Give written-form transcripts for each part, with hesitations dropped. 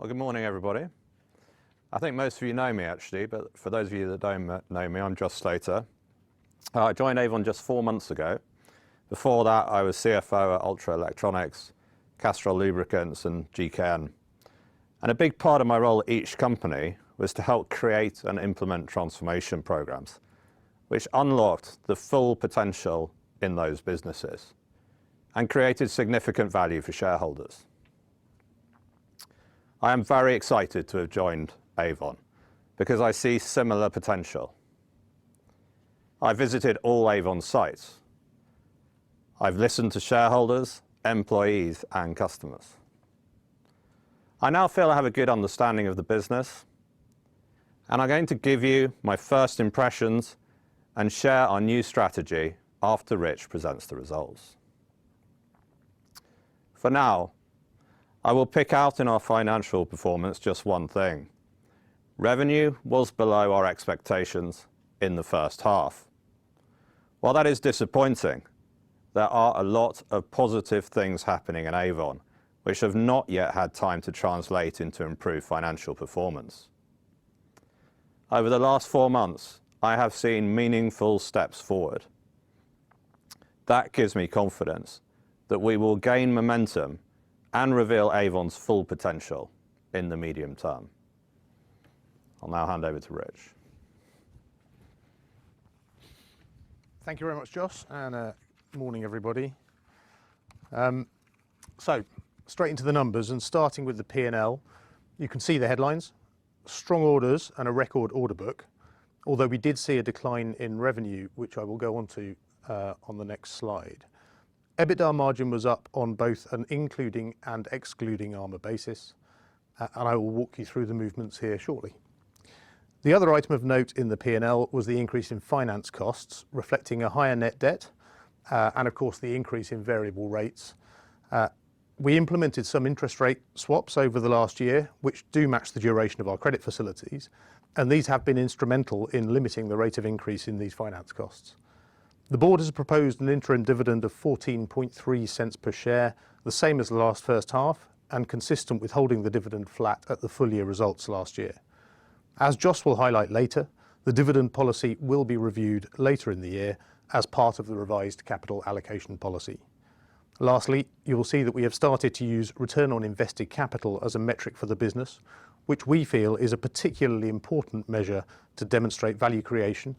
Well, good morning, everybody. I think most of you know me, actually, but for those of you that don't know me, I'm Joss Slater. I joined Avon just 4 months ago. Before that, I was CFO at Ultra Electronics, Castrol Lubricants, and GKN. And a big part of my role at each company was to help create and implement transformation programs, which unlocked the full potential in those businesses and created significant value for shareholders. I am very excited to have joined Avon because I see similar potential. I visited all Avon sites. I've listened to shareholders, employees, and customers. I now feel I have a good understanding of the business, and I'm going to give you my first impressions and share our new strategy after Rich presents the results. For now, I will pick out in our financial performance just one thing. Revenue was below our expectations in the first half. While that is disappointing, there are a lot of positive things happening in Avon, which have not yet had time to translate into improved financial performance. Over the last 4 months, I have seen meaningful steps forward. That gives me confidence that we will gain momentum and reveal Avon's full potential in the medium term. I'll now hand over to Rich. Thank you very much, Joss, and morning, everybody. So, straight into the numbers, and starting with the P&L, you can see the headlines. Strong orders and a record order book, although we did see a decline in revenue, which I will go on to on the next slide. EBITDA margin was up on both an including and excluding armour basis, and I will walk you through the movements here shortly. The other item of note in the P&L was the increase in finance costs, reflecting a higher net debt, and of course the increase in variable rates. We implemented some interest rate swaps over the last year, which do match the duration of our credit facilities, and these have been instrumental in limiting the rate of increase in these finance costs. The board has proposed an interim dividend of 14.3 cents per share, the same as the last first half, and consistent with holding the dividend flat at the full year results last year. As Joss will highlight later, the dividend policy will be reviewed later in the year as part of the revised capital allocation policy. Lastly, you will see that we have started to use return on invested capital as a metric for the business, which we feel is a particularly important measure to demonstrate value creation,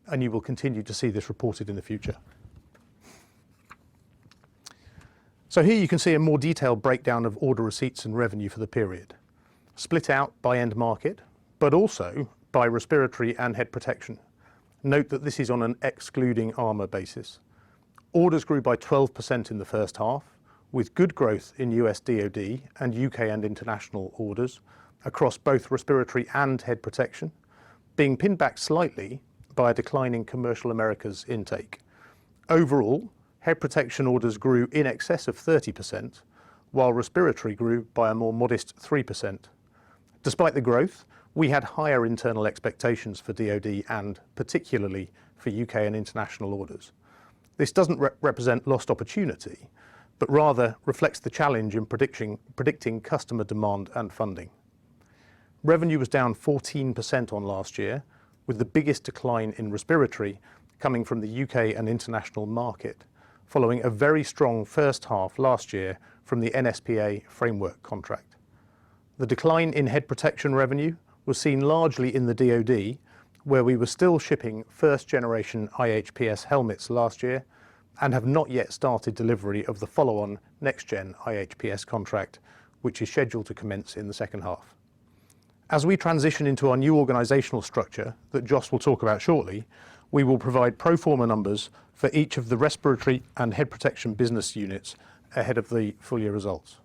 and you will continue to see this reported in the future. So here you can see a more detailed breakdown of order receipts and revenue for the period, split out by end market, but also by respiratory and head protection. Note that this is on an excluding armour basis. Orders grew by 12% in the first half, with good growth in US DoD and UK and international orders across both respiratory and head protection, being pinned back slightly by a decline in commercial Americas intake. Overall, head protection orders grew in excess of 30%, while respiratory grew by a more modest 3%. Despite the growth, we had higher internal expectations for DoD and particularly for UK and international orders. This doesn't represent lost opportunity, but rather reflects the challenge in predicting customer demand and funding. Revenue was down 14% on last year, with the biggest decline in respiratory coming from the UK and international market, following a very strong first half last year from the NSPA framework contract. The decline in head protection revenue was seen largely in the DoD, where we were still shipping first-generation IHPS helmets last year and have not yet started delivery of the follow-on next-gen IHPS contract, which is scheduled to commence in the second half. As we transition into our new organisational structure that Joss will talk about shortly, we will provide pro forma numbers for each of the respiratory and head protection business units ahead of the full year results.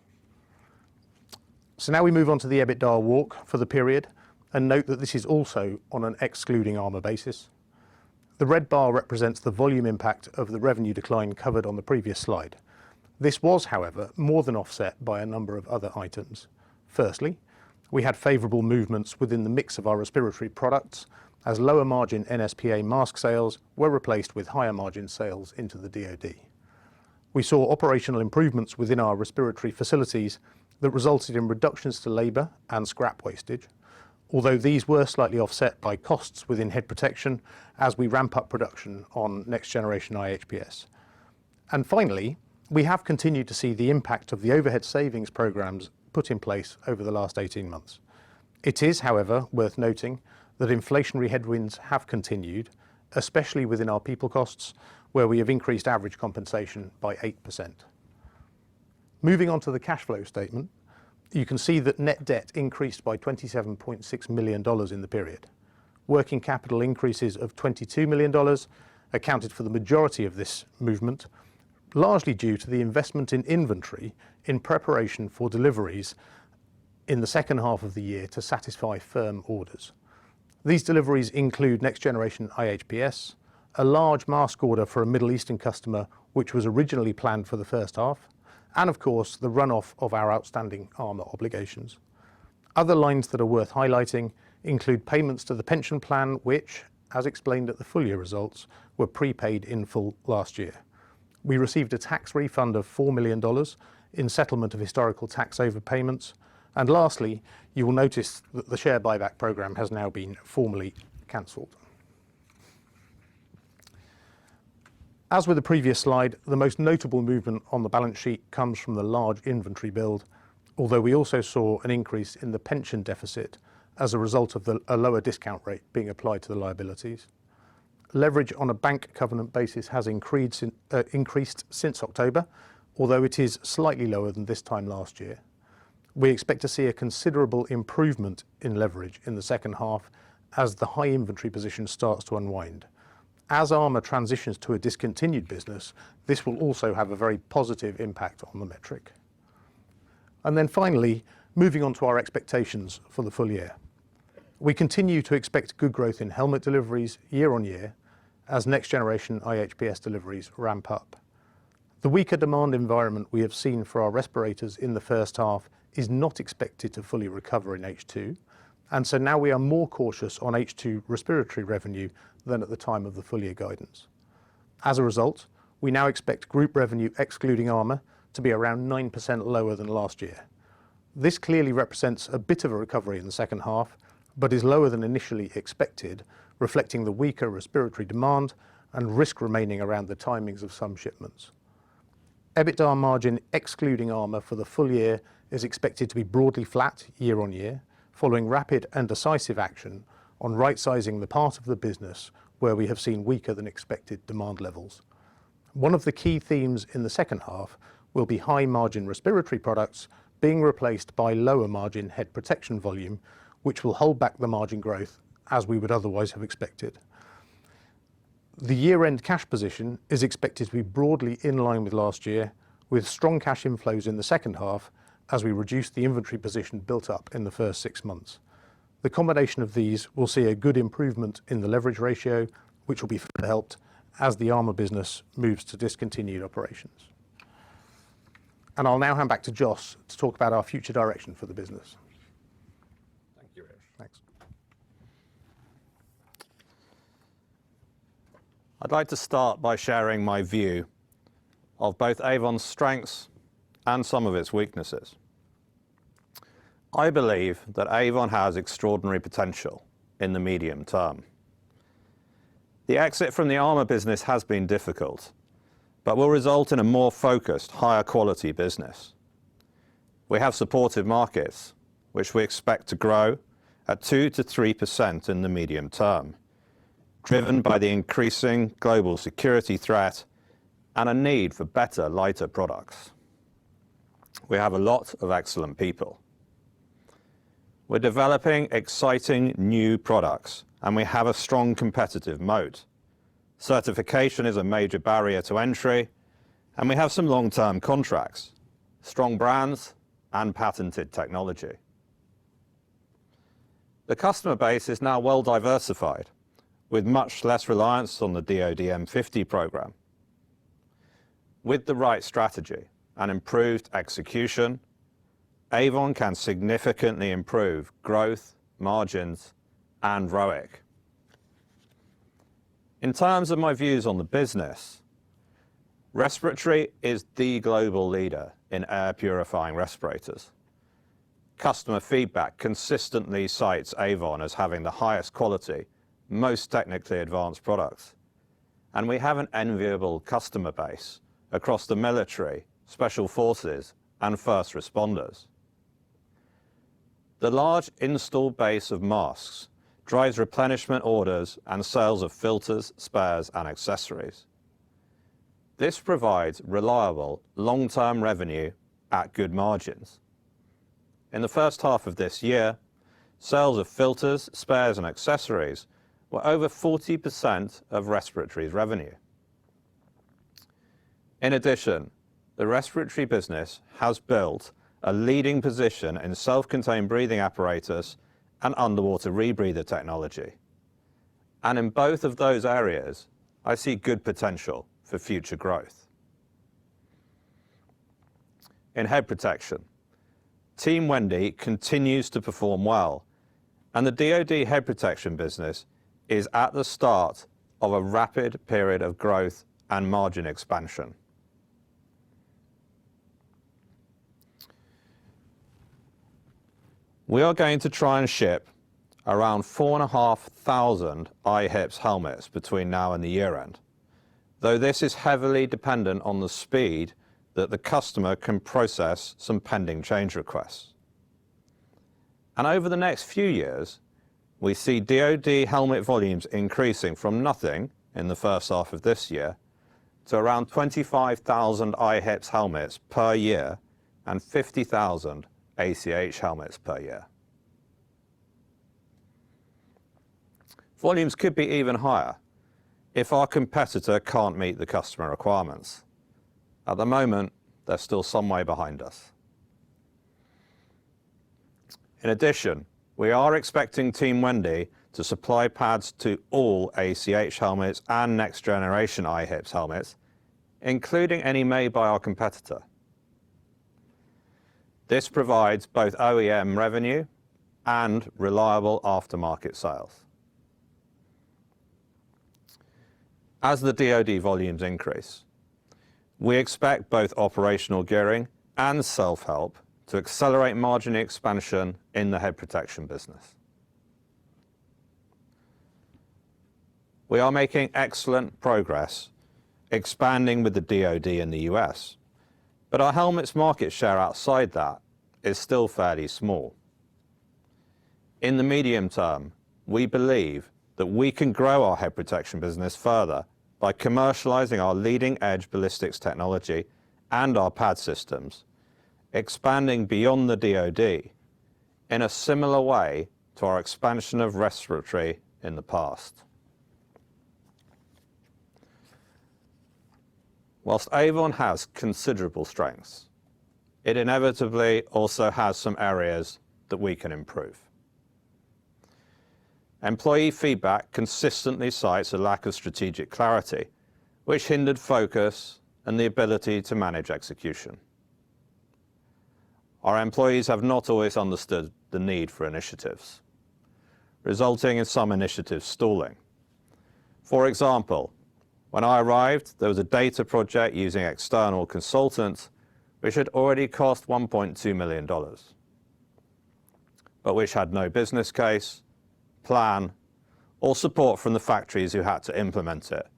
So now we move on to the EBITDA walk for the period, and note that this is also on an excluding armour basis. The red bar represents the volume impact of the revenue decline covered on the previous slide. This was, however, more than offset by a number of other items. Firstly, we had favourable movements within the mix of our respiratory products, as lower margin NSPA mask sales were replaced with higher margin sales into the DoD. We saw operational improvements within our respiratory facilities that resulted in reductions to labour and scrap wastage, although these were slightly offset by costs within head protection as we ramp up production on next generation IHPS. And finally, we have continued to see the impact of the overhead savings programs put in place over the last 18 months. It is, however, worth noting that inflationary headwinds have continued, especially within our people costs, where we have increased average compensation by 8%. Moving on to the cash flow statement, you can see that net debt increased by $27.6 million in the period. Working capital increases of $22 million accounted for the majority of this movement, largely due to the investment in inventory in preparation for deliveries in the second half of the year to satisfy firm orders. These deliveries include next generation IHPS, a large mask order for a Middle Eastern customer which was originally planned for the first half, and of course the runoff of our outstanding armour obligations. Other lines that are worth highlighting include payments to the pension plan which, as explained at the full year results, were prepaid in full last year. We received a tax refund of $4 million in settlement of historical tax overpayments. And lastly, you will notice that the share buyback programme has now been formally cancelled. As with the previous slide, the most notable movement on the balance sheet comes from the large inventory build, although we also saw an increase in the pension deficit as a result of a lower discount rate being applied to the liabilities. Leverage on a bank covenant basis has increased since October, although it is slightly lower than this time last year. We expect to see a considerable improvement in leverage in the second half as the high inventory position starts to unwind. As armour transitions to a discontinued business, this will also have a very positive impact on the metric. And then finally, moving on to our expectations for the full year. We continue to expect good growth in helmet deliveries year on year as next generation IHPS deliveries ramp up. The weaker demand environment we have seen for our respirators in the first half is not expected to fully recover in H2, and so now we are more cautious on H2 respiratory revenue than at the time of the full year guidance. As a result, we now expect group revenue excluding armour to be around 9% lower than last year. This clearly represents a bit of a recovery in the second half, but is lower than initially expected, reflecting the weaker respiratory demand and risk remaining around the timings of some shipments. EBITDA margin excluding armour for the full year is expected to be broadly flat year on year, following rapid and decisive action on right-sizing the part of the business where we have seen weaker than expected demand levels. One of the key themes in the second half will be high margin respiratory products being replaced by lower margin head protection volume, which will hold back the margin growth as we would otherwise have expected. The year-end cash position is expected to be broadly in line with last year, with strong cash inflows in the second half as we reduce the inventory position built up in the first 6 months. The combination of these will see a good improvement in the leverage ratio, which will be further helped as the armour business moves to discontinued operations. And I'll now hand back to Jos to talk about our future direction for the business. Thank you, Rich. Thanks. I'd like to start by sharing my view of both Avon's strengths and some of its weaknesses. I believe that Avon has extraordinary potential in the medium term. The exit from the armour business has been difficult, but will result in a more focused, higher quality business. We have supportive markets, which we expect to grow at 2 to 3% in the medium term, driven by the increasing global security threat and a need for better, lighter products. We have a lot of excellent people. We're developing exciting new products, and we have a strong competitive moat. Certification is a major barrier to entry, and we have some long-term contracts, strong brands, and patented technology. The customer base is now well diversified, with much less reliance on the DoD M50 program. With the right strategy and improved execution, Avon can significantly improve growth, margins, and ROIC. In terms of my views on the business, respiratory is the global leader in air purifying respirators, Customer feedback consistently cites Avon as having the highest quality, most technically advanced products. And we have an enviable customer base across the military, special forces, and first responders. The large installed base of masks drives replenishment orders and sales of filters, spares, and accessories. This provides reliable, long-term revenue at good margins. In the first half of this year, sales of filters, spares, and accessories were over 40% of respiratory's revenue. In addition, the respiratory business has built a leading position in self-contained breathing apparatus and underwater rebreather technology. And in both of those areas, I see good potential for future growth. In head protection, Team Wendy continues to perform well, and the DoD head protection business is at the start of a rapid period of growth and margin expansion. We are going to try and ship around 4,500 IHIPS helmets between now and the year end, though this is heavily dependent on the speed that the customer can process some pending change requests. And over the next few years, we see DoD helmet volumes increasing from nothing in the first half of this year to around 25,000 IHIPS helmets per year and 50,000 ACH helmets per year. Volumes could be even higher if our competitor can't meet the customer requirements. At the moment, they're still some way behind us. In addition, we are expecting Team Wendy to supply pads to all ACH helmets and next generation IHIPS helmets, including any made by our competitor. This provides both OEM revenue and reliable aftermarket sales. As the DoD volumes increase, we expect both operational gearing and self-help to accelerate margin expansion in the head protection business. We are making excellent progress expanding with the DoD in the US, but our helmets market share outside that is still fairly small. In the medium term, we believe that we can grow our head protection business further by commercializing our leading-edge ballistics technology and our pad systems, expanding beyond the DoD in a similar way to our expansion of respiratory in the past. Whilst Avon has considerable strengths, it inevitably also has some areas that we can improve. Employee feedback consistently cites a lack of strategic clarity, which hindered focus and the ability to manage execution. Our employees have not always understood the need for initiatives, resulting in some initiatives stalling. For example, when I arrived, there was a data project using external consultants, which had already cost $1.2 million, but which had no business case, plan, or support from the factories who had to implement it.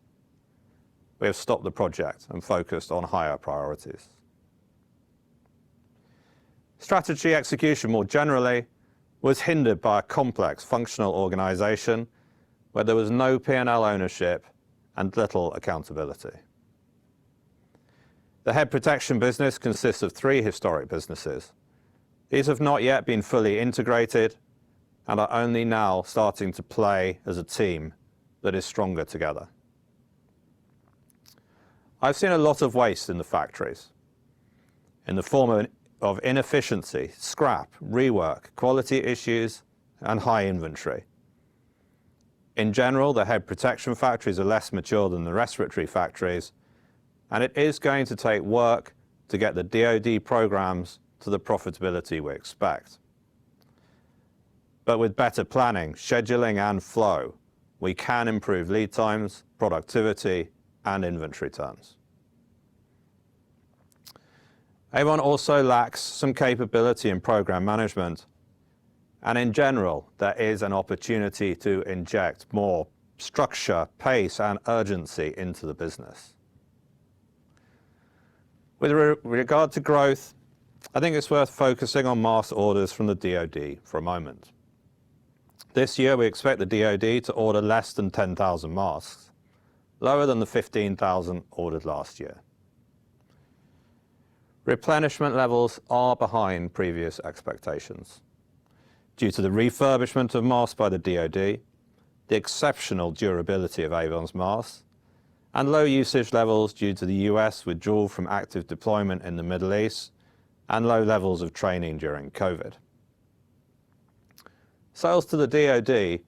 We have stopped the project and focused on higher priorities. Strategy execution more generally was hindered by a complex functional organization where there was no P&L ownership and little accountability. The head protection business consists of 3 historic businesses. These have not yet been fully integrated and are only now starting to play as a team that is stronger together. I've seen a lot of waste in the factories in the form of inefficiency, scrap, rework, quality issues, and high inventory. In general, the head protection factories are less mature than the respiratory factories, and it is going to take work to get the DoD programs to the profitability we expect. But with better planning, scheduling, and flow, we can improve lead times, productivity, and inventory turns. Avon also lacks some capability in program management, and in general, there is an opportunity to inject more structure, pace, and urgency into the business. With regard to growth, I think it's worth focusing on mask orders from the DoD for a moment. This year, we expect the DoD to order less than 10,000 masks, lower than the 15,000 ordered last year. Replenishment levels are behind previous expectations due to the refurbishment of masks by the DoD, the exceptional durability of Avon's masks, and low usage levels due to the US withdrawal from active deployment in the Middle East and low levels of training during COVID. Sales to the DoD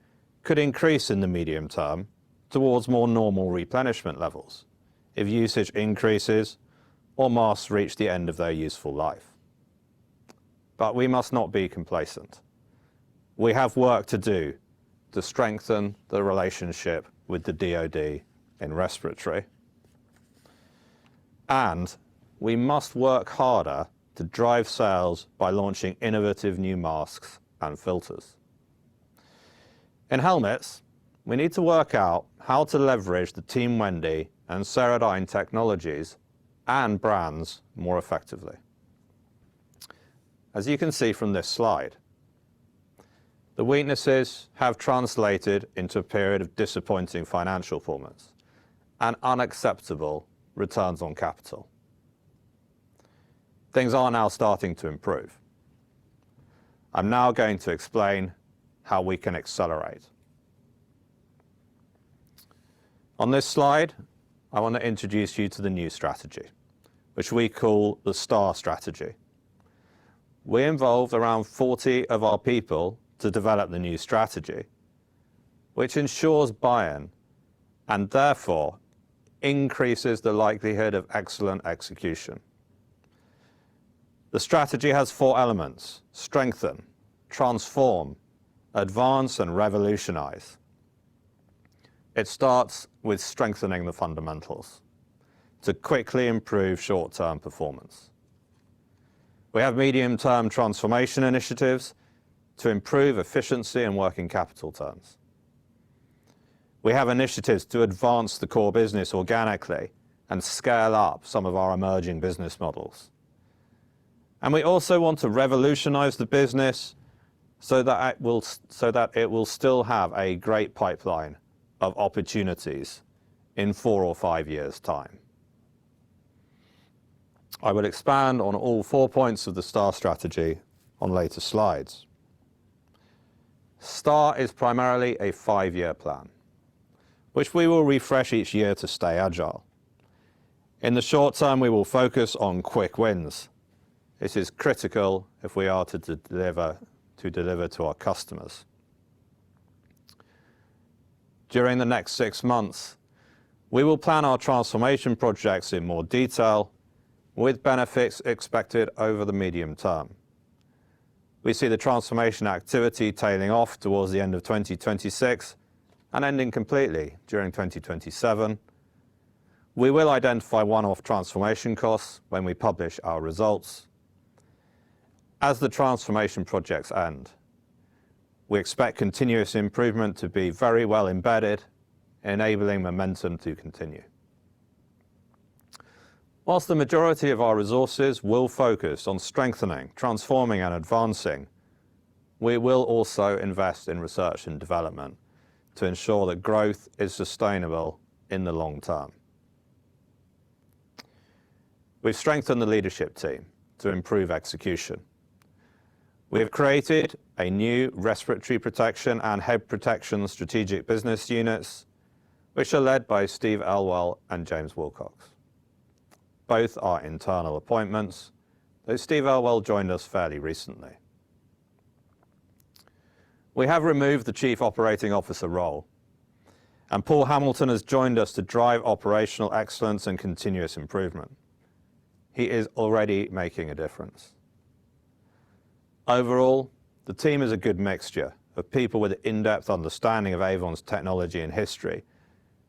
could increase in the medium term towards more normal replenishment levels if usage increases or masks reach the end of their useful life. But we must not be complacent. We have work to do to strengthen the relationship with the DoD in respiratory. And we must work harder to drive sales by launching innovative new masks and filters. In helmets, we need to work out how to leverage the Team Wendy and Ceradyne technologies and brands more effectively. As you can see from this slide, the weaknesses have translated into a period of disappointing financial performance and unacceptable returns on capital. Things are now starting to improve. I'm now going to explain how we can accelerate. On this slide, I want to introduce you to the new strategy, which we call the STAR strategy. We involved around 40 of our people to develop the new strategy, which ensures buy-in and therefore increases the likelihood of excellent execution. The strategy has 4 elements: strengthen, transform, advance, and revolutionize. It starts with strengthening the fundamentals to quickly improve short-term performance. We have medium-term transformation initiatives to improve efficiency and working capital terms. We have initiatives to advance the core business organically and scale up some of our emerging business models. And we also want to revolutionize the business so that it will still have a great pipeline of opportunities in 4 or 5 years' time. I will expand on all 4 points of the STAR strategy on later slides. STAR is primarily a 5-year plan, which we will refresh each year to stay agile. In the short term, we will focus on quick wins. This is critical if we are to deliver to our customers. During the next 6 months, we will plan our transformation projects in more detail, with benefits expected over the medium term. We see the transformation activity tailing off towards the end of 2026 and ending completely during 2027. We will identify one-off transformation costs when we publish our results. As the transformation projects end, we expect continuous improvement to be very well embedded, enabling momentum to continue. Whilst the majority of our resources will focus on strengthening, transforming, and advancing, we will also invest in research and development to ensure that growth is sustainable in the long term. We've strengthened the leadership team to improve execution. We have created a new respiratory protection and head protection strategic business units, which are led by Steve Elwell and James Wilcox. Both are internal appointments, though Steve Elwell joined us fairly recently. We have removed the Chief Operating Officer role, and Paul Hamilton has joined us to drive operational excellence and continuous improvement. He is already making a difference. Overall, the team is a good mixture of people with an in-depth understanding of Avon's technology and history,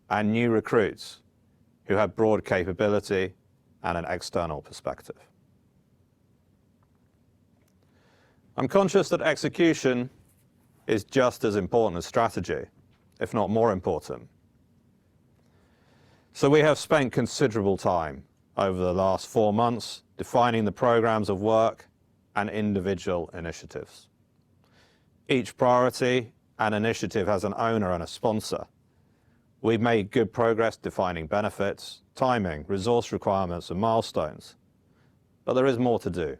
and new recruits who have broad capability and an external perspective. I'm conscious that execution is just as important as strategy, if not more important. So we have spent considerable time over the last 4 months defining the programs of work and individual initiatives. Each priority and initiative has an owner and a sponsor. We've made good progress defining benefits, timing, resource requirements and milestones, but there is more to do.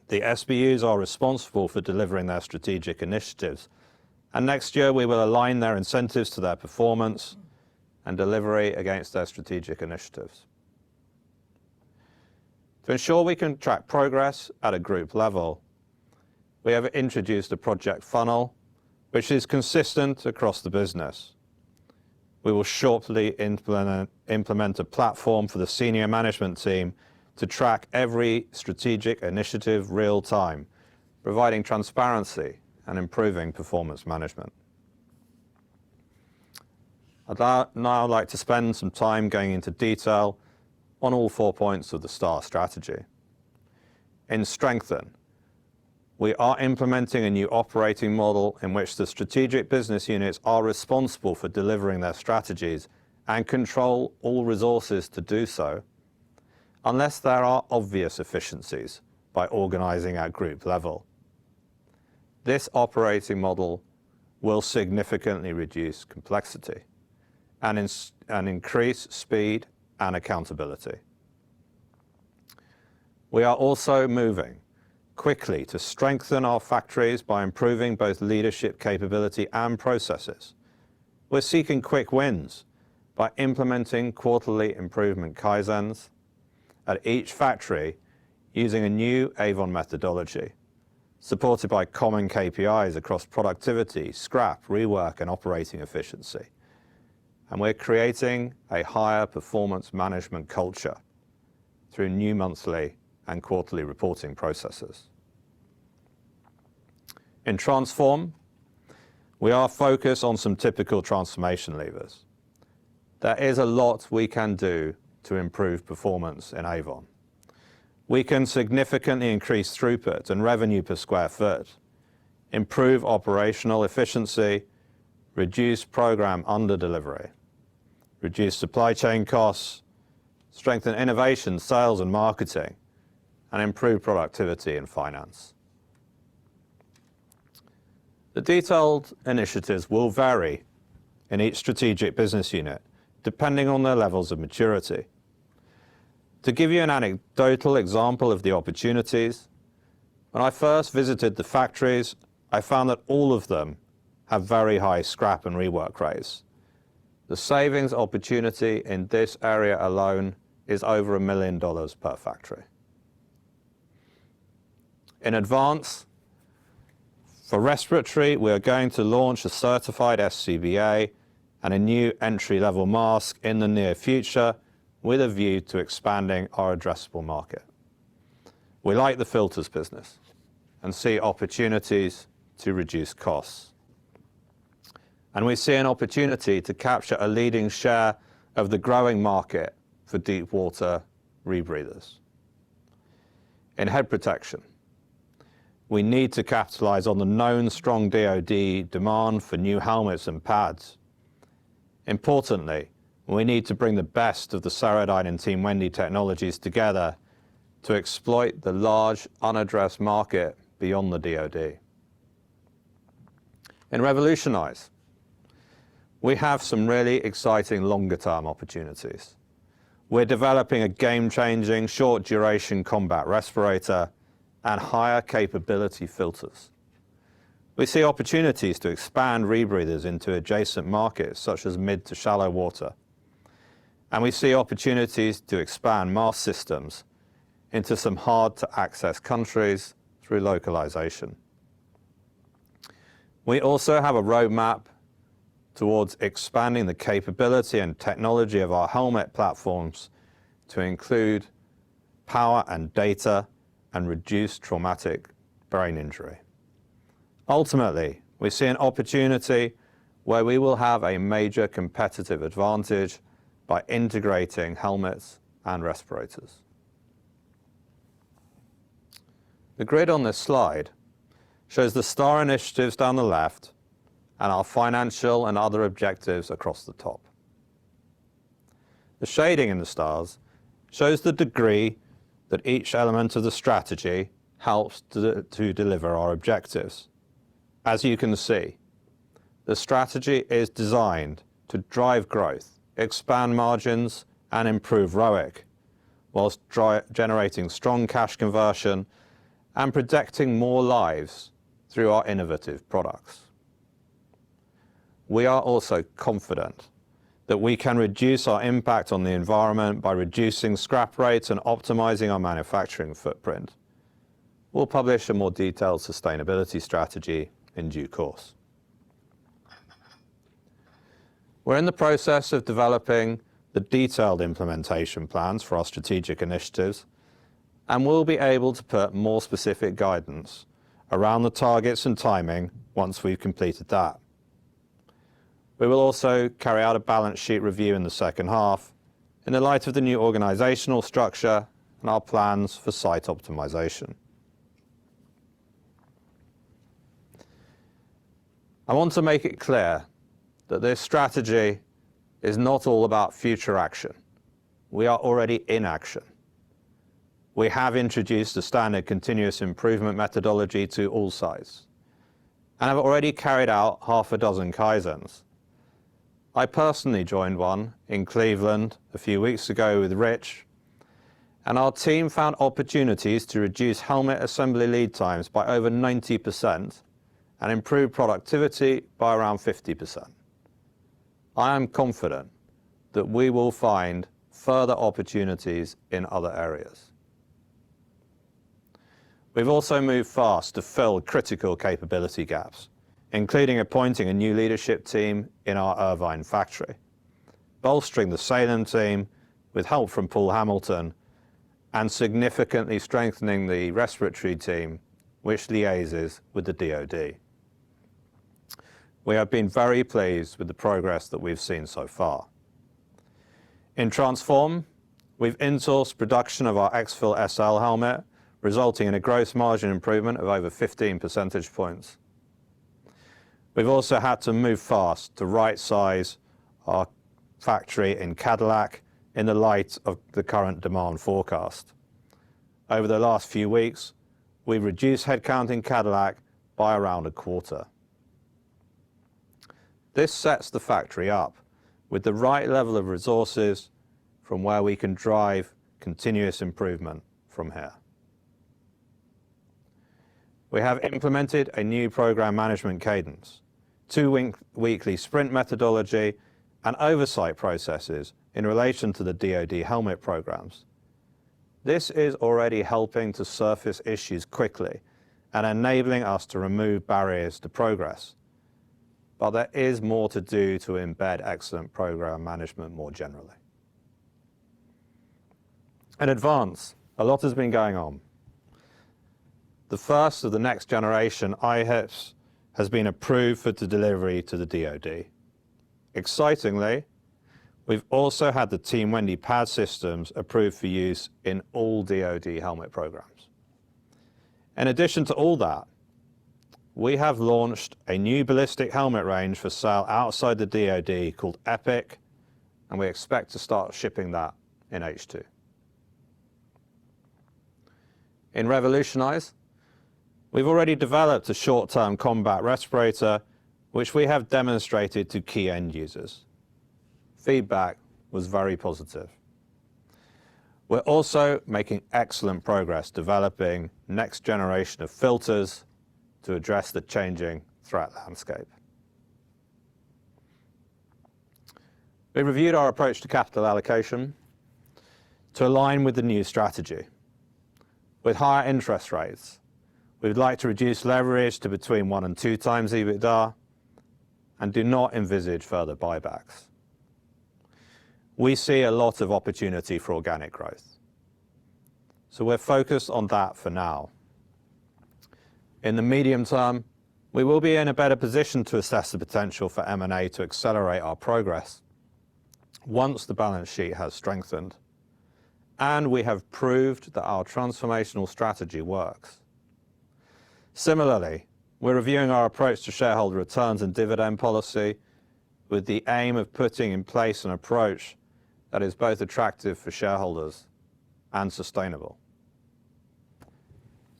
The SBUs are responsible for delivering their strategic initiatives, and next year we will align their incentives to their performance and delivery against their strategic initiatives. To ensure we can track progress at a group level, we have introduced a project funnel which is consistent across the business. We will shortly implement a platform for the senior management team to track every strategic initiative real time, providing transparency and improving performance management. I'd now like to spend some time going into detail on all 4 points of the STAR strategy. In Strengthen, we are implementing a new operating model in which the strategic business units are responsible for delivering their strategies and control all resources to do so, unless there are obvious efficiencies by organising at group level. This operating model will significantly reduce complexity and increase speed and accountability. We are also moving quickly to strengthen our factories by improving both leadership capability and processes. We're seeking quick wins by implementing quarterly improvement kaizens at each factory using a new Avon methodology, supported by common KPIs across productivity, scrap, rework, and operating efficiency. And we're creating a higher performance management culture through new monthly and quarterly reporting processes. In Transform, we are focused on some typical transformation levers. There is a lot we can do to improve performance in Avon. We can significantly increase throughput and revenue per square foot, improve operational efficiency, reduce program under-delivery, reduce supply chain costs, strengthen innovation, sales and marketing, and improve productivity in finance. The detailed initiatives will vary in each strategic business unit, depending on their levels of maturity. To give you an anecdotal example of the opportunities, when I first visited the factories, I found that all of them have very high scrap and rework rates. The savings opportunity in this area alone is over $1 million per factory. In Advance, for respiratory, we are going to launch a certified SCBA and a new entry-level mask in the near future with a view to expanding our addressable market. We like the filters business and see opportunities to reduce costs. And we see an opportunity to capture a leading share of the growing market for deep water rebreathers. In head protection, we need to capitalize on the known strong DoD demand for new helmets and pads. Importantly, we need to bring the best of the Ceradyne and Team Wendy technologies together to exploit the large unaddressed market beyond the DoD. In Revolutionize, we have some really exciting longer-term opportunities. We're developing a game-changing, short-duration combat respirator and higher capability filters. We see opportunities to expand rebreathers into adjacent markets such as mid to shallow water. And we see opportunities to expand mask systems into some hard to access countries through localization. We also have a roadmap towards expanding the capability and technology of our helmet platforms to include power and data and reduce traumatic brain injury. Ultimately, we see an opportunity where we will have a major competitive advantage by integrating helmets and respirators. The grid on this slide shows the star initiatives down the left and our financial and other objectives across the top. The shading in the stars shows the degree that each element of the strategy helps to deliver our objectives. As you can see, the strategy is designed to drive growth, expand margins, and improve ROIC, whilst generating strong cash conversion and protecting more lives through our innovative products. We are also confident that we can reduce our impact on the environment by reducing scrap rates and optimizing our manufacturing footprint. We'll publish a more detailed sustainability strategy in due course. We're in the process of developing the detailed implementation plans for our strategic initiatives, and we'll be able to put more specific guidance around the targets and timing once we've completed that. We will also carry out a balance sheet review in the second half in the light of the new organisational structure and our plans for site optimisation. I want to make it clear that this strategy is not all about future action. We are already in action. We have introduced a standard continuous improvement methodology to all sites and have already carried out half a dozen Kaizens. I personally joined one in Cleveland a few weeks ago with Rich, and our team found opportunities to reduce helmet assembly lead times by over 90% and improve productivity by around 50%. I am confident that we will find further opportunities in other areas. We've also moved fast to fill critical capability gaps, including appointing a new leadership team in our Avon factory, bolstering the Salem team with help from Paul Hamilton, and significantly strengthening the respiratory team, which liaises with the DoD. We have been very pleased with the progress that we've seen so far. In Transform, we've insourced production of our Exfil SL helmet, resulting in a gross margin improvement of over 15 percentage points. We've also had to move fast to right-size our factory in Cadillac in the light of the current demand forecast. Over the last few weeks, we've reduced headcount in Cadillac by around a quarter. This sets the factory up with the right level of resources from where we can drive continuous improvement from here. We have implemented a new program management cadence, two-weekly sprint methodology, and oversight processes in relation to the DoD helmet programs. This is already helping to surface issues quickly and enabling us to remove barriers to progress. But there is more to do to embed excellent program management more generally. In Advance, a lot has been going on. The first of the next generation IHIPs has been approved for delivery to the DoD. Excitingly, we've also had the Team Wendy pad systems approved for use in all DoD helmet programs. In addition to all that, we have launched a new ballistic helmet range for sale outside the DoD called Epic, and we expect to start shipping that in H2. In Revolutionize, we've already developed a short-term combat respirator, which we have demonstrated to key end users. Feedback was very positive. We're also making excellent progress developing next generation of filters to address the changing threat landscape. We reviewed our approach to capital allocation to align with the new strategy. With higher interest rates, we would like to reduce leverage to between 1 and 2 times EBITDA and do not envisage further buybacks. We see a lot of opportunity for organic growth, so we're focused on that for now. In the medium term, we will be in a better position to assess the potential for M&A to accelerate our progress once the balance sheet has strengthened and we have proved that our transformational strategy works. Similarly, we're reviewing our approach to shareholder returns and dividend policy with the aim of putting in place an approach that is both attractive for shareholders and sustainable.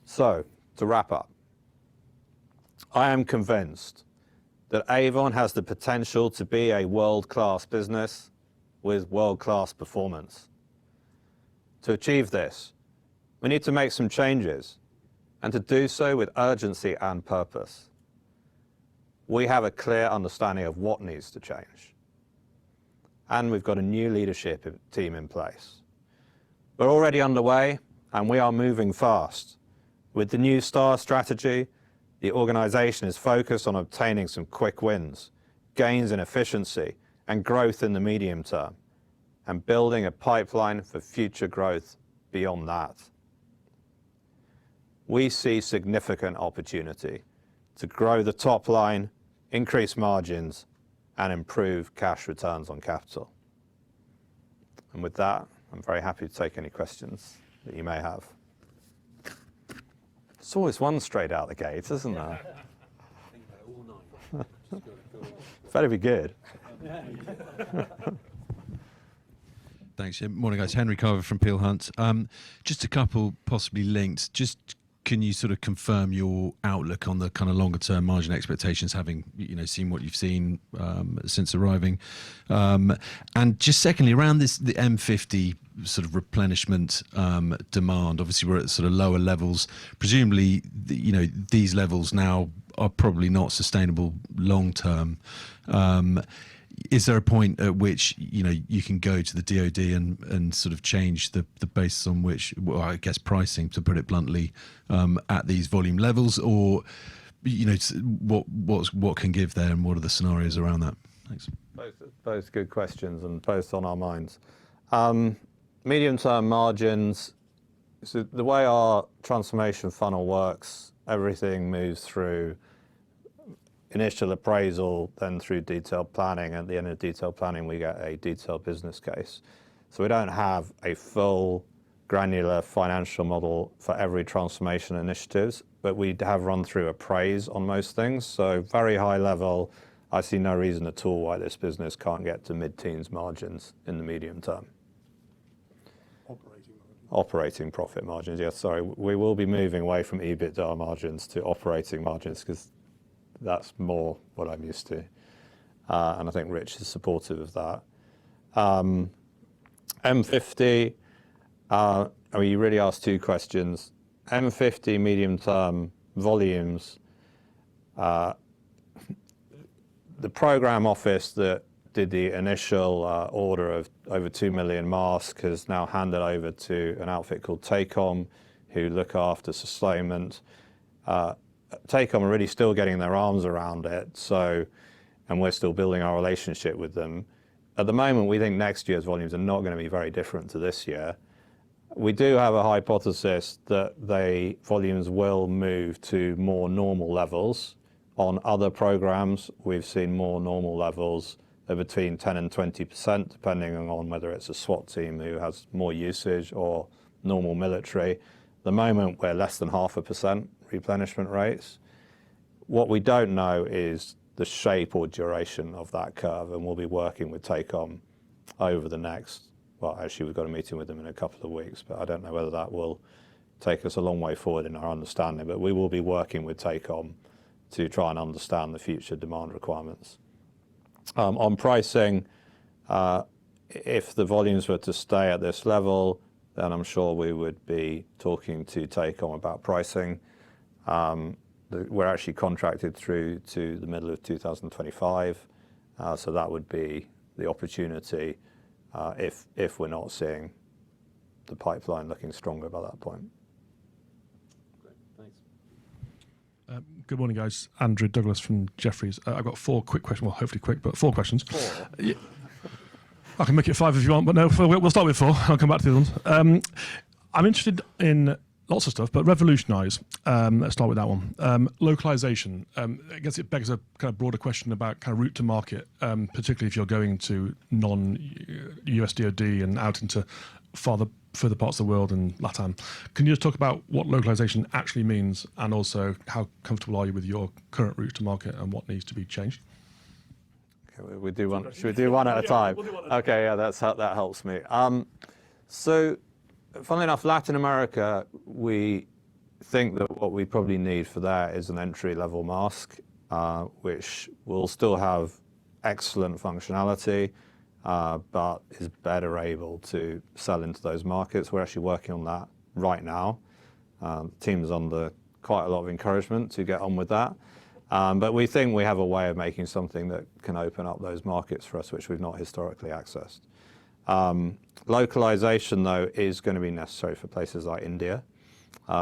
So, to wrap up, I am convinced that Avon has the potential to be a world-class business with world-class performance. To achieve this, we need to make some changes, and to do so with urgency and purpose. We have a clear understanding of what needs to change, and we've got a new leadership team in place. We're already underway, and we are moving fast. With the new STAR strategy, the organisation is focused on obtaining some quick wins, gains in efficiency, and growth in the medium term, and building a pipeline for future growth beyond that. We see significant opportunity to grow the top line, increase margins, and improve cash returns on capital. And with that, I'm very happy to take any questions that you may have. It's always one straight out the gate, isn't there? Better be good. Thanks. Morning, guys. Henry Carver from Peel Hunt. Just a couple possibly linked. Just can you sort of confirm your outlook on the kind of longer term margin expectations, having seen what you've seen since arriving, and just secondly around the M50 sort of replenishment demand. Obviously, we're at sort of lower levels. Presumably, these levels now are probably not sustainable long term. Is there a point at which you can go to the DoD and sort of change the basis on which, well, I guess pricing, to put it bluntly, at these volume levels, or what can give there, and what are the scenarios around that? Thanks. Both good questions, and both on our minds. Medium-term margins. So the way our transformation funnel works, everything moves through initial appraisal, then through detailed planning. At the end of detailed planning, we get a detailed business case. So we don't have a full granular financial model for every transformation initiatives, but we have run through appraise on most things. So very high level, I see no reason at all why this business can't get to mid-teens margins in the medium term. Operating profit margins, yes, sorry. We will be moving away from EBITDA margins to operating margins, because that's more what I'm used to. And I think Rich is supportive of that. M50, you really asked two questions. M50 medium-term volumes, the program office that did the initial order of over 2 million masks has now handed over to an outfit called TACOM, who look after sustainment. TACOM are really still getting their arms around it, and we're still building our relationship with them. At the moment, we think next year's volumes are not going to be very different to this year. We do have a hypothesis that the volumes will move to more normal levels. On other programs, we've seen more normal levels of between 10 and 20%, depending on whether it's a SWAT team who has more usage or normal military. At the moment, we're less than 0.5% replenishment rates. What we don't know is the shape or duration of that curve, and we'll be working with TACOM over the next, well, actually we've got a meeting with them in a couple of weeks, but I don't know whether that will take us a long way forward in our understanding, but we will be working with TACOM to try and understand the future demand requirements. On pricing, if the volumes were to stay at this level, then I'm sure we would be talking to TACOM about pricing. We're actually contracted through to the middle of 2025, so that would be the opportunity if we're not seeing the pipeline looking stronger by that point. Great, thanks. Good morning, guys. Andrew Douglas from Jefferies. I've got 4 quick questions. Well, hopefully quick, but 4 questions. 4? Yeah. I can make it 5 if you want, but no, we'll start with 4. I'll come back to the other ones. I'm interested in lots of stuff, but revolutionise. Let's start with that one. Localization. I guess it begs a kind of broader question about kind of route to market, particularly if you're going to non-US DoD and out into farther further parts of the world and LATAM. Can you just talk about what localization actually means, and also how comfortable are you with your current route to market and what needs to be changed? Okay, we do one. Should we do one at a time? Okay, yeah, that helps me. So, funnily enough, Latin America, we think that what we probably need for that is an entry-level mask, which will still have excellent functionality, but is better able to sell into those markets. We're actually working on that right now. The team's under quite a lot of encouragement to get on with that. But we think we have a way of making something that can open up those markets for us, which we've not historically accessed. Localization, though, is going to be necessary for places like India.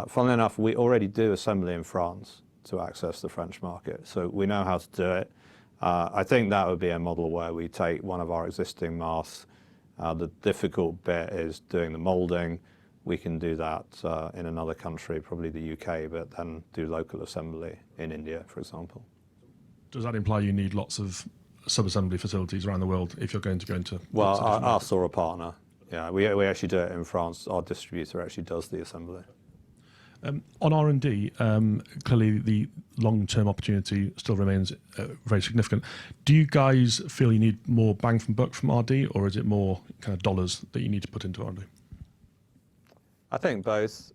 Funnily enough, we already do assembly in France to access the French market, so we know how to do it. I think that would be a model where we take one of our existing masks. The difficult bit is doing the molding. We can do that in another country, probably the UK, but then do local assembly in India, for example. Does that imply you need lots of sub-assembly facilities around the world if you're going to go into... Well, us or a partner. Yeah, we actually do it in France. Our distributor actually does the assembly. On R&D, clearly the long-term opportunity still remains very significant. Do you guys feel you need more bang from buck from R&D, or is it more kind of dollars that you need to put into R&D? I think both.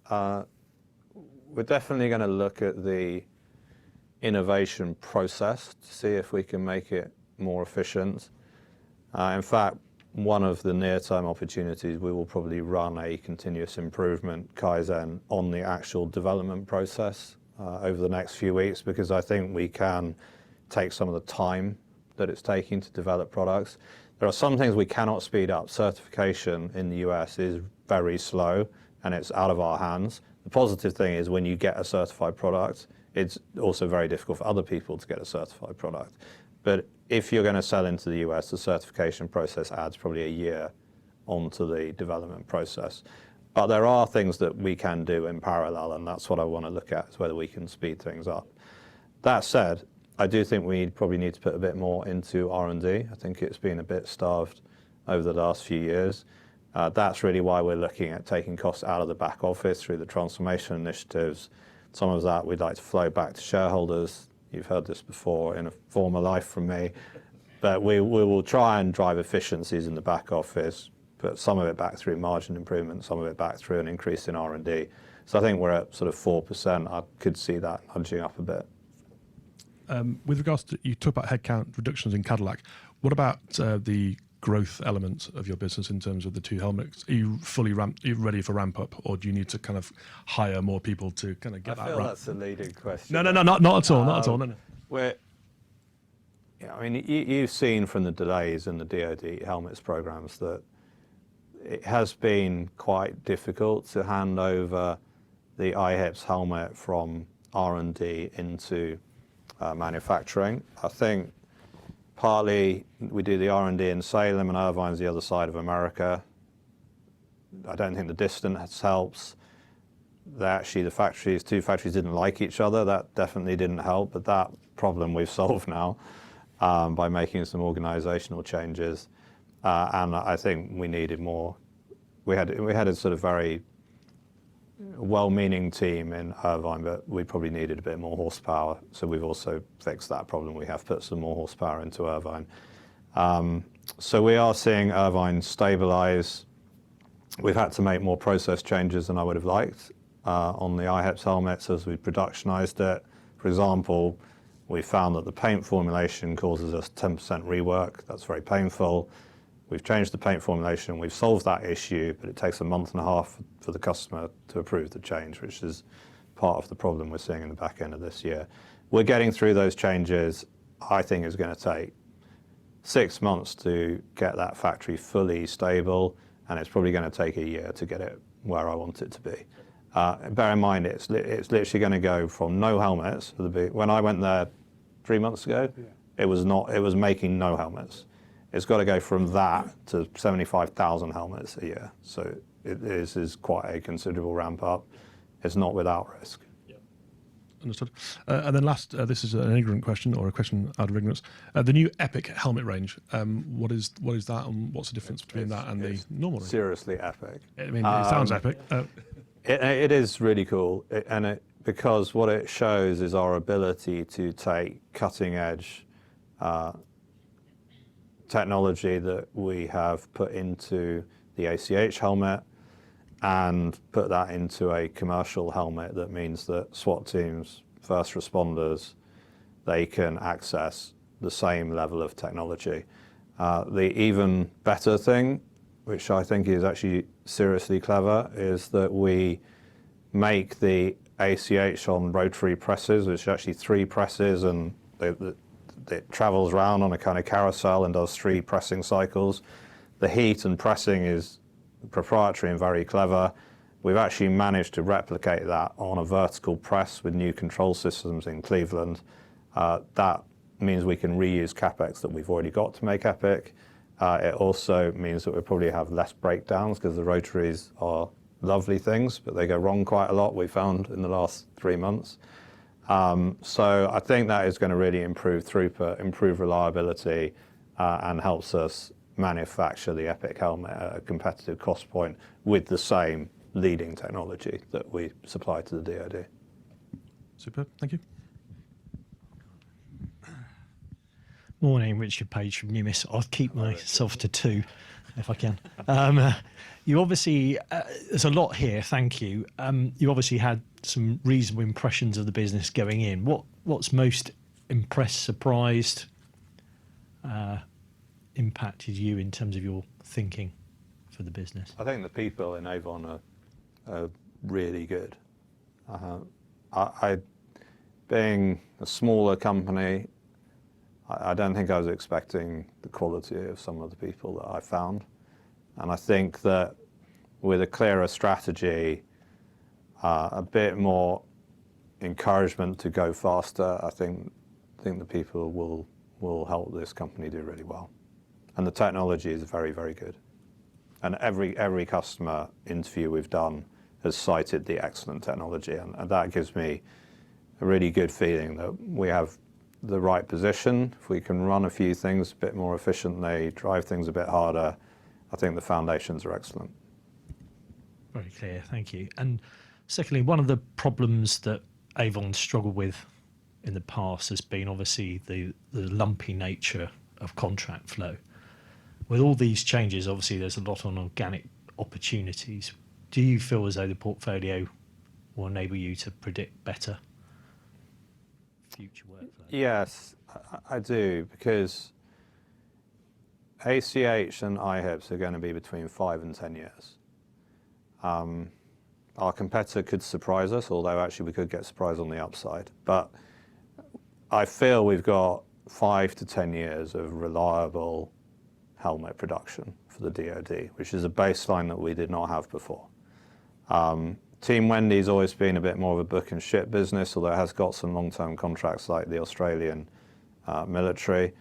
We're definitely going to look at the innovation process to see if we can make it more efficient. In fact, one of the near-term opportunities, we will probably run a continuous improvement Kaizen on the actual development process over the next few weeks, because I think we can take some of the time that it's taking to develop products. There are some things we cannot speed up. Certification in the US is very slow and it's out of our hands. The positive thing is when you get a certified product, it's also very difficult for other people to get a certified product. But if you're going to sell into the US, the certification process adds probably a year onto the development process. But there are things that we can do in parallel, and that's what I want to look at, is whether we can speed things up. That said, I do think we probably need to put a bit more into R&D. I think it's been a bit starved over the last few years. That's really why we're looking at taking costs out of the back office through the transformation initiatives. Some of that we'd like to flow back to shareholders. You've heard this before in a former life from me. But we will try and drive efficiencies in the back office, put some of it back through margin improvement, some of it back through an increase in R&D. So I think we're at sort of 4%. I could see that nudging up a bit. With regards to, you talk about headcount reductions in Cadillac. What about the growth element of your business in terms of the two helmets? Are you fully ramped? Are you ready for ramp up, or do you need to kind of hire more people to kind of get that right? I feel that's a leading question. No, not at all. Not at all. No. Yeah, I mean, you've seen from the delays in the DoD helmets programs that it has been quite difficult to hand over the IHIPS helmet from R&D into manufacturing. I think partly we do the R&D in Salem, and Irvine's the other side of America. I don't think the distance helps. Actually, the two factories didn't like each other. That definitely didn't help, but that problem we've solved now by making some organizational changes. And I think we needed more. We had a sort of very well-meaning team in Irvine, but we probably needed a bit more horsepower. So we've also fixed that problem. We have put some more horsepower into Irvine. So we are seeing Irvine stabilize. We've had to make more process changes than I would have liked on the IHEPS helmets as we productionized it. For example, we found that the paint formulation causes us 10% rework. That's very painful. We've changed the paint formulation. We've solved that issue, but it takes a month and a half for the customer to approve the change, which is part of the problem we're seeing in the back end of this year. We're getting through those changes. I think it's going to take 6 months to get that factory fully stable, and it's probably going to take a year to get it where I want it to be. Bear in mind, it's literally going to go from no helmets. When I went there 3 months ago, it was making no helmets. It's got to go from that to 75,000 helmets a year. So it is quite a considerable ramp up. It's not without risk. Understood. And then last, this is an ignorant question, or a question out of ignorance. The new Epic helmet range. What is that, and what's the difference between that and the normal range? Seriously epic. I mean, it sounds epic. It is really cool, because what it shows is our ability to take cutting edge technology that we have put into the ACH helmet and put that into a commercial helmet. That means that SWAT teams, first responders, they can access the same level of technology. The even better thing, which I think is actually seriously clever, is that we make the ACH on rotary presses, which are actually 3 presses, and it travels around on a kind of carousel and does 3 pressing cycles. The heat and pressing is proprietary and very clever. We've actually managed to replicate that on a vertical press with new control systems in Cleveland. That means we can reuse CapEx that we've already got to make Epic. It also means that we probably have less breakdowns, because the rotaries are lovely things, but they go wrong quite a lot, we found in the last 3 months. So I think that is going to really improve throughput, improve reliability, and helps us manufacture the Epic helmet at a competitive cost point with the same leading technology that we supply to the DoD. Superb. Thank you. Morning, Richard Page from Numis. I'll keep myself to 2 if I can. You obviously, there's a lot here, thank you. You obviously had some reasonable impressions of the business going in. What's most impressed, surprised, impacted you in terms of your thinking for the business? I think the people in Avon are really good. Being a smaller company, I don't think I was expecting the quality of some of the people that I found. And I think that with a clearer strategy, a bit more encouragement to go faster, I think the people will help this company do really well. And the technology is very, very good. And every customer interview we've done has cited the excellent technology, and that gives me a really good feeling that we have the right position. If we can run a few things a bit more efficiently, drive things a bit harder, I think the foundations are excellent. Very clear, thank you. And secondly, one of the problems that Avon struggled with in the past has been obviously the lumpy nature of contract flow. With all these changes, obviously there's a lot on organic opportunities. Do you feel as though the portfolio will enable you to predict better future workflow? Yes, I do, because ACH and IHIPs are going to be between 5 and 10 years. Our competitor could surprise us, although actually we could get surprised on the upside. But I feel we've got 5 to 10 years of reliable helmet production for the DoD, which is a baseline that we did not have before. Team Wendy's always been a bit more of a book and ship business, although it has got some long-term contracts like the Australian military.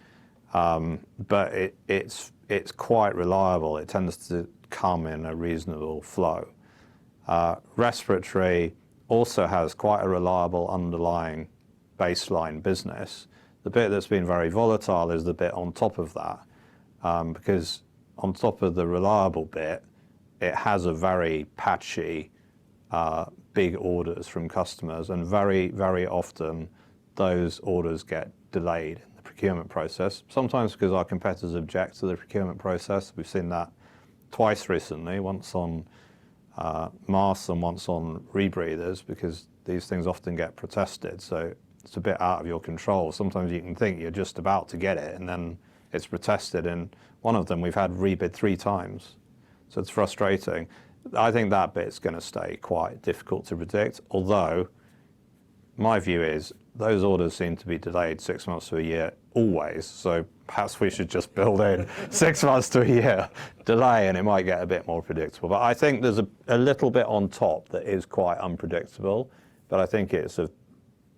But it's quite reliable. It tends to come in a reasonable flow. Respiratory also has quite a reliable underlying baseline business. The bit that's been very volatile is the bit on top of that, because on top of the reliable bit, it has a very patchy big orders from customers, and very, very often those orders get delayed in the procurement process, sometimes because our competitors object to the procurement process. We've seen that twice recently, once on masks and once on rebreathers, because these things often get protested, so it's a bit out of your control. Sometimes you can think you're just about to get it and then it's protested, and one of them we've had rebid 3 times, so it's frustrating. I think that bit's going to stay quite difficult to predict, although my view is those orders seem to be delayed 6 months to a year always, so perhaps we should just build in 6 months to a year delay and it might get a bit more predictable. But I think there's a little bit on top that is quite unpredictable, but I think it's of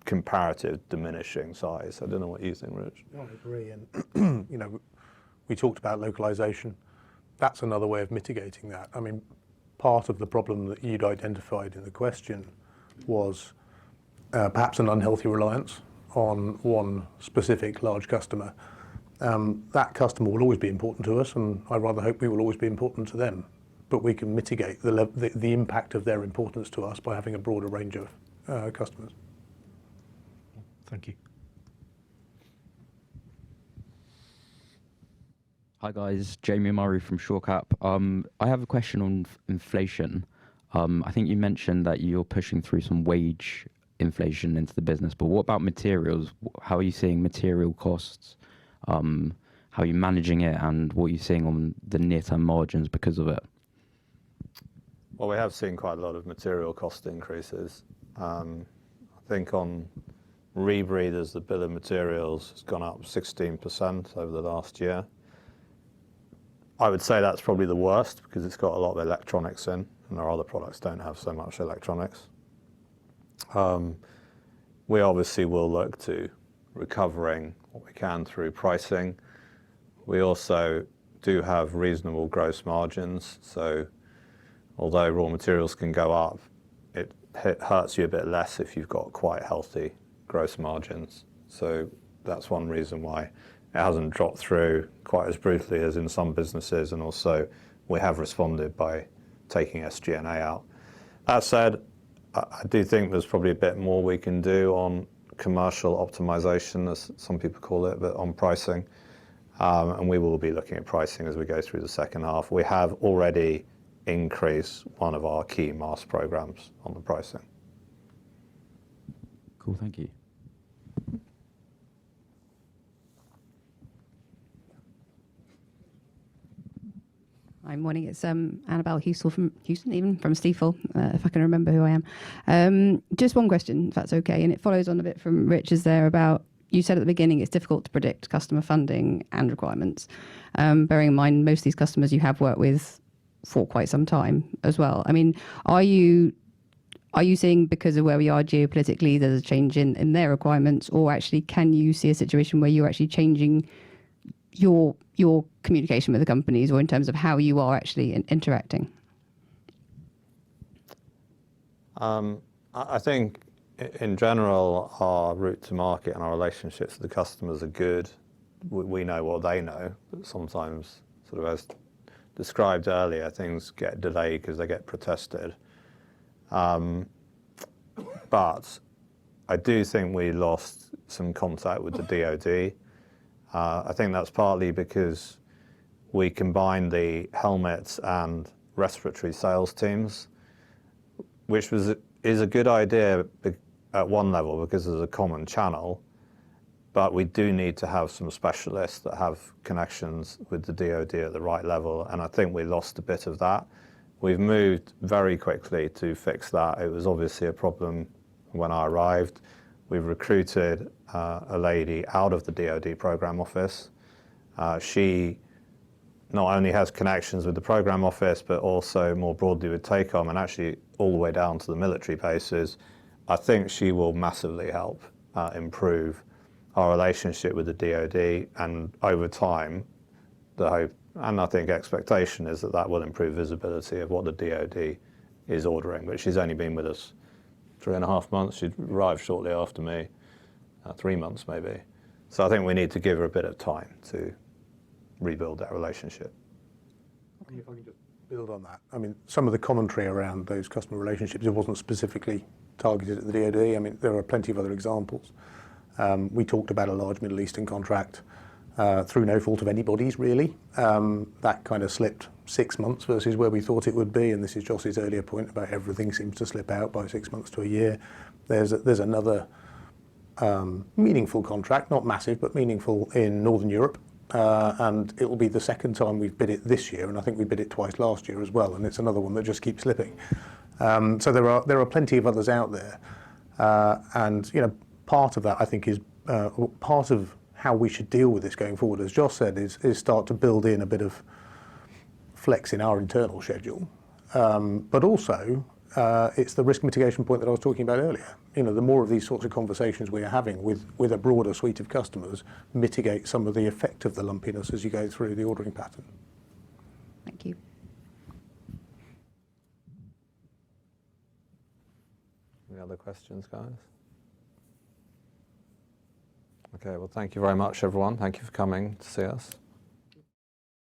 comparative diminishing size. I don't know what you think, Rich. I agree, and we talked about localization. That's another way of mitigating that. I mean, part of the problem that you'd identified in the question was perhaps an unhealthy reliance on one specific large customer. That customer will always be important to us, and I rather hope we will always be important to them. But we can mitigate the impact of their importance to us by having a broader range of customers. Thank you. Hi guys, Jamie Murray from SureCap. I have a question on inflation. I think you mentioned that you're pushing through some wage inflation into the business, but what about materials? How are you seeing material costs? How are you managing it, and what are you seeing on the near-term margins because of it? Well, we have seen quite a lot of material cost increases. I think on rebreathers, the bill of materials has gone up 16% over the last year. I would say that's probably the worst because it's got a lot of electronics in, and our other products don't have so much electronics. We obviously will look to recovering what we can through pricing. We also do have reasonable gross margins, so although raw materials can go up, it hurts you a bit less if you've got quite healthy gross margins. So that's one reason why it hasn't dropped through quite as brutally as in some businesses, and also we have responded by taking SG&A out. That said, I do think there's probably a bit more we can do on commercial optimization, as some people call it, but on pricing. And we will be looking at pricing as we go through the second half. We have already increased one of our key mass programs on the pricing. Cool, thank you. Hi, morning. It's Annabelle Houston from Stifel, if I can remember who I am. Just one question, if that's okay, and it follows on a bit from Rich's there about, you said at the beginning it's difficult to predict customer funding and requirements. Bearing in mind most of these customers you have worked with for quite some time as well. I mean, are you seeing, because of where we are geopolitically, there's a change in their requirements, or actually can you see a situation where you're actually changing your communication with the companies, or in terms of how you are actually interacting? I think in general our route to market and our relationships with the customers are good. We know what they know, but sometimes, sort of as described earlier, things get delayed because they get protested. But I do think we lost some contact with the DoD. I think that's partly because we combined the helmets and respiratory sales teams, which is a good idea at one level because there's a common channel, but we do need to have some specialists that have connections with the DoD at the right level, and I think we lost a bit of that. We've moved very quickly to fix that. It was obviously a problem when I arrived. We've recruited a lady out of the DoD program office. She not only has connections with the program office, but also more broadly with TACOM, and actually all the way down to the military bases. I think she will massively help improve our relationship with the DoD, and over time, the hope and I think expectation is that that will improve visibility of what the DoD is ordering. But she's only been with us 3.5 months. She arrived shortly after me, 3 months maybe. So I think we need to give her a bit of time to rebuild that relationship. If I can just build on that. I mean, some of the commentary around those customer relationships, it wasn't specifically targeted at the DoD. I mean, there are plenty of other examples. We talked about a large Middle Eastern contract through no fault of anybody's, really. That kind of slipped 6 months versus where we thought it would be, and this is Joss's earlier point about everything seems to slip out by 6 months to a year. There's another meaningful contract, not massive, but meaningful in Northern Europe, and it will be the second time we've bid it this year, and I think we bid it twice last year as well, and it's another one that just keeps slipping. So there are plenty of others out there, and part of that I think is part of how we should deal with this going forward, as Joss said, is start to build in a bit of flex in our internal schedule, but also it's the risk mitigation point that I was talking about earlier. The more of these sorts of conversations we are having with a broader suite of customers mitigate some of the effect of the lumpiness as you go through the ordering pattern. Thank you. Any other questions, guys? Okay, well, thank you very much, everyone. Thank you for coming to see us.